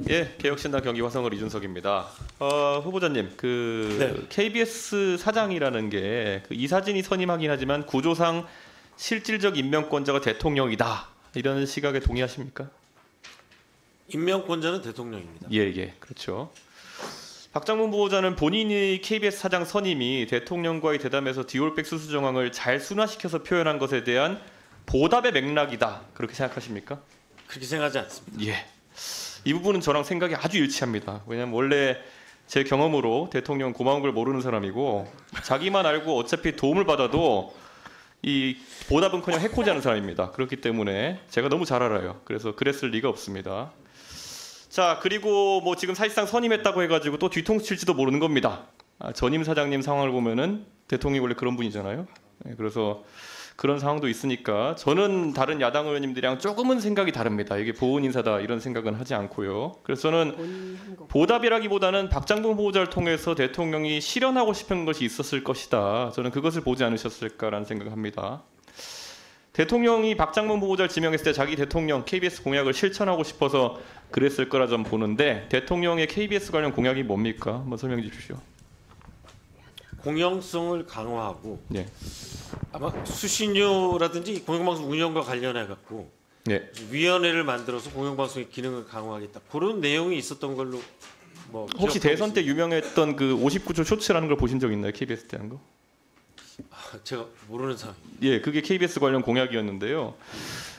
예, 개혁신당 경기 화성을 이준석입니다. 후보자님, 네. KBS 사장이라는 게 이사진이 선임하긴 하지만 구조상 실질적 임명권자가 대통령이다. 이런 시각에 동의하십니까? 임명권자는 대통령입니다. 예, 그렇죠. 박장문 후보자는 본인이 KBS 사장 선임이 대통령과의 대담에서 디올백 수수 정황을 잘 순화시켜서 표현한 것에 대한 보답의 맥락이다. 그렇게 생각하십니까? 그렇게 생각하지 않습니다. 예. 이 부분은 저랑 생각이 아주 일치합니다. 왜냐하면 원래 제 경험으로 대통령 고마운 걸 모르는 사람이고 자기만 알고 어차피 도움을 받아도 이 보답은커녕 해코지하는 사람입니다. 그렇기 때문에 제가 너무 잘 알아요. 그래서 그랬을 리가 없습니다. 자, 그리고 뭐 지금 사실상 선임했다고 해가지고 또 뒤통수 칠지도 모르는 겁니다. 전임 사장님 상황을 보면은 대통령이 원래 그런 분이잖아요. 그래서 그런 상황도 있으니까 저는 다른 야당 의원님들이랑 조금은 생각이 다릅니다. 이게 보훈 인사다 이런 생각은 하지 않고요. 그래서 저는 보답이라기보다는 박장문 후보자를 통해서 대통령이 실현하고 싶은 것이 있었을 것이다. 저는 그것을 보지 않으셨을까라는 생각을 합니다. 대통령이 박장문 후보자를 지명했을 때 자기 대통령 KBS 공약을 실천하고 싶어서 그랬을 거라 좀 보는데 대통령의 KBS 관련 공약이 뭡니까? 한번 설명해 주십시오. 공영성을 강화하고 네. 아마 수신료라든지 공영방송 운영과 관련해 갖고 네. 위원회를 만들어서 공영방송의 기능을 강화하겠다. 그런 내용이 있었던 걸로 뭐 혹시 대선 때 유명했던 그 59초 쇼츠라는 걸 보신 적 있나요? KBS 때 한 거? 제가 모르는 상황. 예, 그게 KBS 관련 공약이었는데요.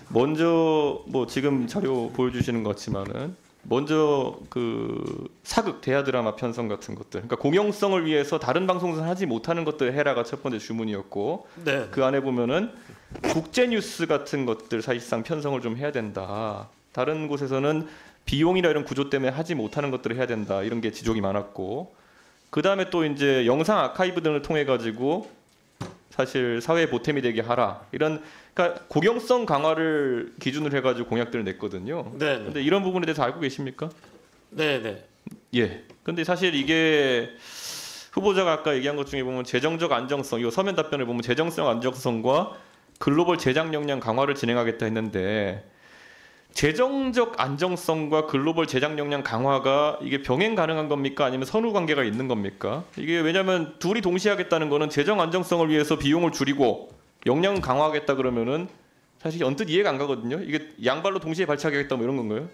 먼저 뭐 지금 자료 보여주시는 것 같지만은 먼저 그 사극 대하 드라마 편성 같은 것들, 그러니까 공영성을 위해서 다른 방송사는 하지 못하는 것들 해라가 첫 번째 주문이었고, 네. 그 안에 보면은 국제 뉴스 같은 것들 사실상 편성을 좀 해야 된다. 다른 곳에서는 비용이나 이런 구조 때문에 하지 못하는 것들을 해야 된다. 이런 게 지적이 많았고, 그 다음에 또 이제 영상 아카이브 등을 통해 가지고 사실 사회에 보탬이 되게 하라. 이런 그러니까 공영성 강화를 기준으로 해가지고 공약들을 냈거든요. 네. 근데 이런 부분에 대해서 알고 계십니까? 네. 예. 근데 사실 이게 후보자가 아까 얘기한 것 중에 보면 재정적 안정성, 이 서면 답변을 보면 재정성 안정성과 글로벌 제작 역량 강화를 진행하겠다 했는데 재정적 안정성과 글로벌 제작 역량 강화가 이게 병행 가능한 겁니까? 아니면 선후 관계가 있는 겁니까? 이게 왜냐하면 둘이 동시에 하겠다는 거는 재정 안정성을 위해서 비용을 줄이고 역량을 강화하겠다 그러면은 사실 언뜻 이해가 안 가거든요. 이게 양발로 동시에 발차기하겠다 뭐 이런 건가요?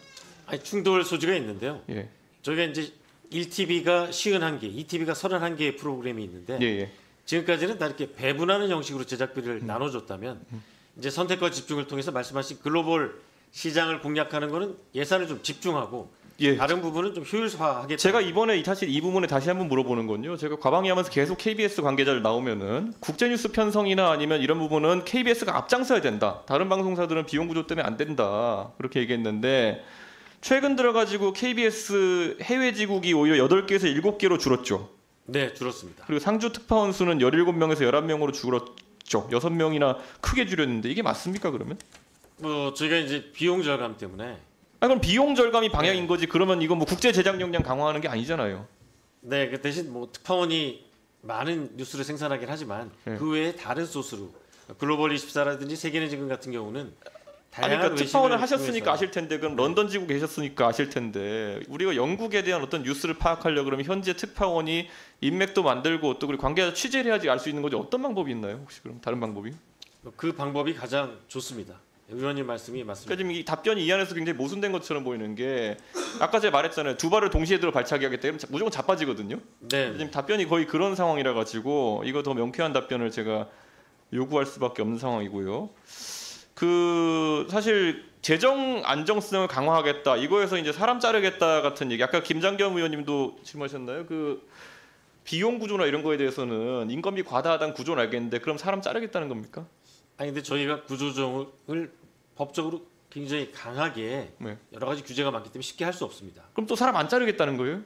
아니 충돌 소지가 있는데요. 예. 저희가 이제 1TV가 51개, 2TV가 31개의 프로그램이 있는데 예. 지금까지는 다 이렇게 배분하는 형식으로 제작비를 나눠줬다면 이제 선택과 집중을 통해서 말씀하신 글로벌 시장을 공략하는 거는 예산을 좀 집중하고 예. 다른 부분은 좀 효율화하겠다. 제가 이번에 사실 이 부분에 다시 한번 물어보는 건요. 제가 과방위하면서 계속 KBS 관계자를 나오면은 국제뉴스 편성이나 아니면 이런 부분은 KBS가 앞장서야 된다. 다른 방송사들은 비용 구조 때문에 안 된다. 그렇게 얘기했는데 최근 들어가지고 KBS 해외 지국이 오히려 8개에서 7개로 줄었죠. 네, 줄었습니다. 그리고 상주 특파원 수는 17명에서 11명으로 줄었죠. 6명이나 크게 줄였는데 이게 맞습니까 그러면? 저희가 이제 비용 절감 때문에 그럼 비용 절감이 방향인 거지. 그러면 이건 뭐 국제 제작 역량 강화하는 게 아니잖아요. 네, 그 대신 뭐 특파원이 많은 뉴스를 생산하긴 하지만 그 외에 다른 소스로 글로벌 24라든지 세계는 지금 같은 경우는 다양한 그러니까 특파원을 외신을 하셨으니까 통해서. 아실 텐데 그럼 런던 지구 계셨으니까 아실 텐데 우리가 영국에 대한 어떤 뉴스를 파악하려 그러면 현재 특파원이 인맥도 만들고 또 그리고 관계자 취재를 해야지 알 수 있는 거지. 어떤 방법이 있나요? 혹시 그럼 다른 방법이? 그 방법이 가장 좋습니다. 의원님 말씀이 맞습니다. 그러니까 지금 이 답변이 이 안에서 굉장히 모순된 것처럼 보이는 게 아까 제가 말했잖아요. 두 발을 동시에 들어 발차기하겠다. 이러면 무조건 자빠지거든요. 네. 지금 답변이 거의 그런 상황이라 가지고 이거 더 명쾌한 답변을 제가 요구할 수밖에 없는 상황이고요. 그 사실 재정 안정성을 강화하겠다. 이거에서 이제 사람 자르겠다 같은 얘기. 아까 김장겸 의원님도 질문하셨나요? 그 비용 구조나 이런 거에 대해서는 인건비 과다하다는 구조는 알겠는데 그럼 사람 자르겠다는 겁니까? 아니 근데 저희가 구조조정을 법적으로 굉장히 강하게 네. 여러 가지 규제가 많기 때문에 쉽게 할 수 없습니다. 그럼 또 사람 안 자르겠다는 거예요?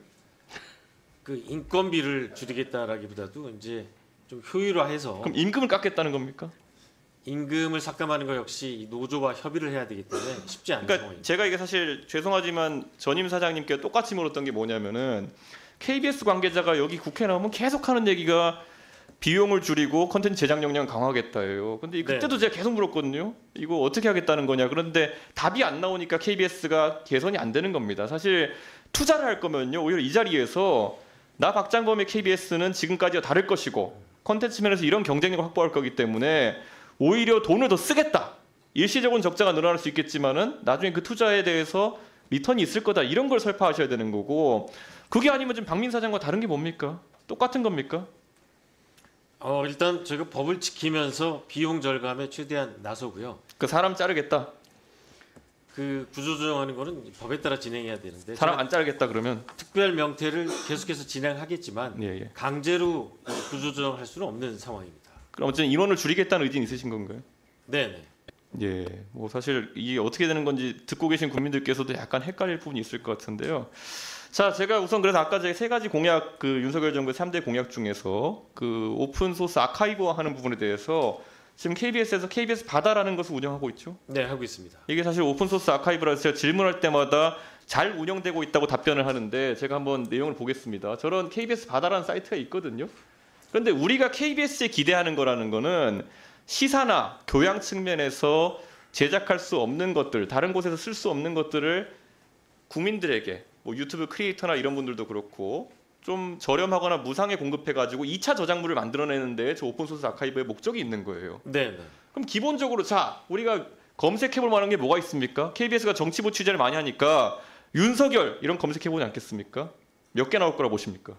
그 인건비를 줄이겠다라기보다도 이제 좀 효율화해서 그럼 임금을 깎겠다는 겁니까? 임금을 삭감하는 것 역시 이 노조와 협의를 해야 되기 때문에 쉽지 않은 그러니까 상황입니다. 제가 이게 사실 죄송하지만 전임 사장님께 똑같이 물었던 게 뭐냐면은 KBS 관계자가 여기 국회 나오면 계속 하는 얘기가 비용을 줄이고 컨텐츠 제작 역량 강화하겠다예요. 근데 그때도 제가 계속 물었거든요. 이거 어떻게 하겠다는 거냐. 그런데 답이 안 나오니까 KBS가 개선이 안 되는 겁니다. 사실 투자를 할 거면요. 오히려 이 자리에서 나 박장범의 KBS는 지금까지와 다를 것이고 컨텐츠 면에서 이런 경쟁력을 확보할 거기 때문에 오히려 돈을 더 쓰겠다. 일시적으로는 적자가 늘어날 수 있겠지만은 나중에 그 투자에 대해서 리턴이 있을 거다. 이런 걸 설파하셔야 되는 거고 그게 아니면 지금 박민 사장과 다른 게 뭡니까? 똑같은 겁니까? 일단 저희가 법을 지키면서 비용 절감에 최대한 나서고요. 그 사람 자르겠다. 그 구조조정하는 거는 법에 따라 진행해야 되는데 사람 안 자르겠다 그러면 특별 명태를 계속해서 진행하겠지만 예. 강제로 구조조정할 수는 없는 상황입니다. 그럼 어쨌든 인원을 줄이겠다는 의지는 있으신 건가요? 네네. 예. 뭐 사실 이게 어떻게 되는 건지 듣고 계신 국민들께서도 약간 헷갈릴 부분이 있을 것 같은데요. 자, 제가 우선 그래서 아까 제가 세 가지 공약 그 윤석열 정부의 3대 공약 중에서 그 오픈 소스 아카이브화하는 부분에 대해서 지금 KBS에서 KBS 바다라는 것을 운영하고 있죠. 네, 하고 있습니다. 이게 사실 오픈 소스 아카이브라서 제가 질문할 때마다 잘 운영되고 있다고 답변을 하는데 제가 한번 내용을 보겠습니다. 저런 KBS 바다라는 사이트가 있거든요. 그런데 우리가 KBS에 기대하는 거라는 거는 시사나 교양 측면에서 제작할 수 없는 것들, 다른 곳에서 쓸 수 없는 것들을 국민들에게 뭐 유튜브 크리에이터나 이런 분들도 그렇고 좀 저렴하거나 무상에 공급해가지고 2차 저작물을 만들어내는데 저 오픈소스 아카이브의 목적이 있는 거예요. 네. 그럼 기본적으로 자 우리가 검색해볼 만한 게 뭐가 있습니까? KBS가 정치부 취재를 많이 하니까 윤석열 이런 검색해보지 않겠습니까? 몇 개 나올 거라 보십니까?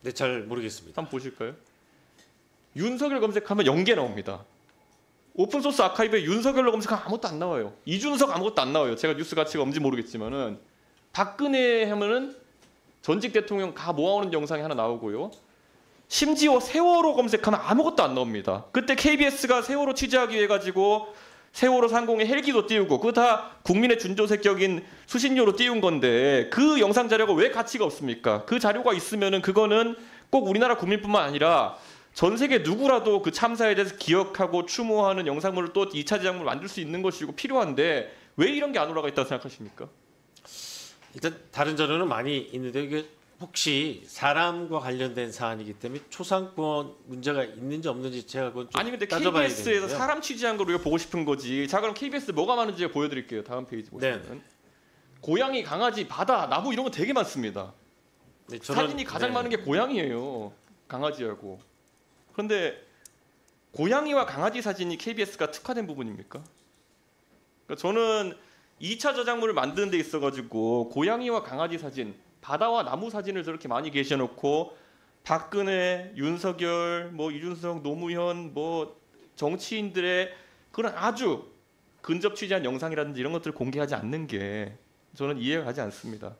네, 잘 모르겠습니다. 한번 보실까요? 윤석열 검색하면 0개 나옵니다. 오픈소스 아카이브에 윤석열로 검색하면 아무것도 안 나와요. 이준석 아무것도 안 나와요. 제가 뉴스 가치가 없는지 모르겠지만은 박근혜 하면은 전직 대통령 다 모아오는 영상이 하나 나오고요. 심지어 세월호 검색하면 아무것도 안 나옵니다. 그때 KBS가 세월호 취재하기 위해 가지고 세월호 상공에 헬기도 띄우고 그거 다 국민의 준조색격인 수신료로 띄운 건데 그 영상 자료가 왜 가치가 없습니까? 그 자료가 있으면은 그거는 꼭 우리나라 국민뿐만 아니라 전 세계 누구라도 그 참사에 대해서 기억하고 추모하는 영상물을 또 2차 제작물을 만들 수 있는 것이고 필요한데 왜 이런 게 안 올라가 있다고 생각하십니까? 일단 다른 자료는 많이 있는데 이게 혹시 사람과 관련된 사안이기 때문에 초상권 문제가 있는지 없는지 제가 그건 좀 아니 근데 따져봐야 KBS에서 되겠는데요. 사람 취재한 걸 우리가 보고 싶은 거지. 자 그럼 KBS 뭐가 많은지 보여드릴게요. 다음 페이지 보시면 네. 고양이, 강아지, 바다, 나무 이런 거 되게 많습니다. 네, 사진이 가장 많은 게 고양이에요. 강아지하고. 그런데 고양이와 강아지 사진이 KBS가 특화된 부분입니까? 그러니까 저는 2차 저작물을 만드는 데 있어가지고 고양이와 강아지 사진, 바다와 나무 사진을 저렇게 많이 계셔놓고 박근혜, 윤석열, 뭐 이준석, 노무현, 뭐 정치인들의 그런 아주 근접 취재한 영상이라든지 이런 것들을 공개하지 않는 게 저는 이해가 가지 않습니다.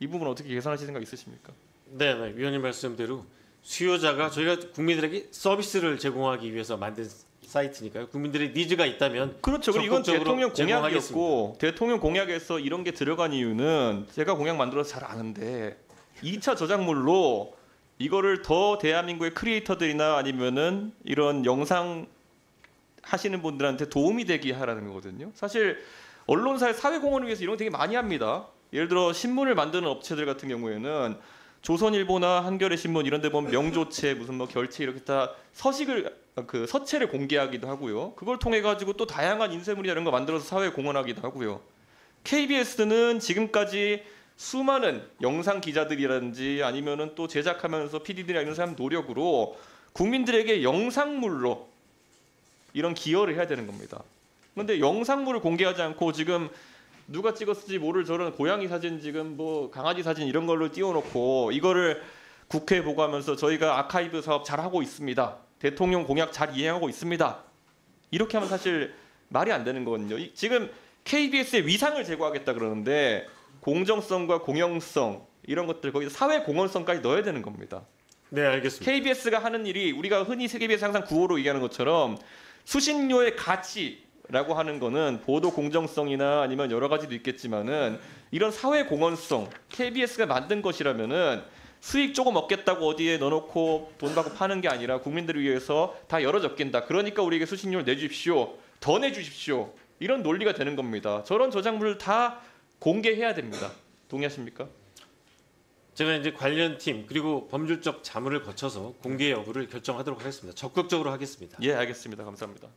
이 부분 어떻게 개선하실 생각 있으십니까? 네, 위원님 말씀대로 수요자가 저희가 국민들에게 서비스를 제공하기 위해서 만든 사이트니까요. 국민들의 니즈가 있다면 그렇죠. 그리고 이건 적극적으로 대통령 공약이었고 제공하겠습니다. 대통령 공약에서 이런 게 들어간 이유는 제가 공약 만들어서 잘 아는데 2차 저작물로 이거를 더 대한민국의 크리에이터들이나 아니면은 이런 영상 하시는 분들한테 도움이 되게 하라는 거거든요. 사실 언론사의 사회공헌을 위해서 이런 거 되게 많이 합니다. 예를 들어 신문을 만드는 업체들 같은 경우에는 조선일보나 한겨레 신문 이런 데 보면 명조체 무슨 뭐 결체 이렇게 다 서식을 그 서체를 공개하기도 하고요. 그걸 통해 가지고 또 다양한 인쇄물이나 이런 거 만들어서 사회에 공헌하기도 하고요. KBS는 지금까지 수많은 영상 기자들이라든지 아니면은 또 제작하면서 PD들이나 이런 사람 노력으로 국민들에게 영상물로 이런 기여를 해야 되는 겁니다. 그런데 영상물을 공개하지 않고 지금 누가 찍었을지 모를 저런 고양이 사진 지금 뭐 강아지 사진 이런 걸로 띄워놓고 이거를 국회에 보고하면서 저희가 아카이브 사업 잘 하고 있습니다. 대통령 공약 잘 이행하고 있습니다. 이렇게 하면 사실 말이 안 되는 거거든요. 지금 KBS의 위상을 제고하겠다 그러는데 공정성과 공영성 이런 것들 거기서 사회 공헌성까지 넣어야 되는 겁니다. 네, 알겠습니다. KBS가 하는 일이 우리가 흔히 KBS 항상 구호로 얘기하는 것처럼 수신료의 가치라고 하는 거는 보도 공정성이나 아니면 여러 가지도 있겠지만은 이런 사회 공헌성 KBS가 만든 것이라면은 수익 조금 얻겠다고 어디에 넣어놓고 돈 받고 파는 게 아니라 국민들을 위해서 다 열어 적긴다. 그러니까 우리에게 수신료를 내주십시오. 더 내주십시오. 이런 논리가 되는 겁니다. 저런 저작물을 다 공개해야 됩니다. 동의하십니까? 제가 이제 관련 팀 그리고 법률적 자문을 거쳐서 공개 여부를 결정하도록 하겠습니다. 적극적으로 하겠습니다. 예, 알겠습니다. 감사합니다.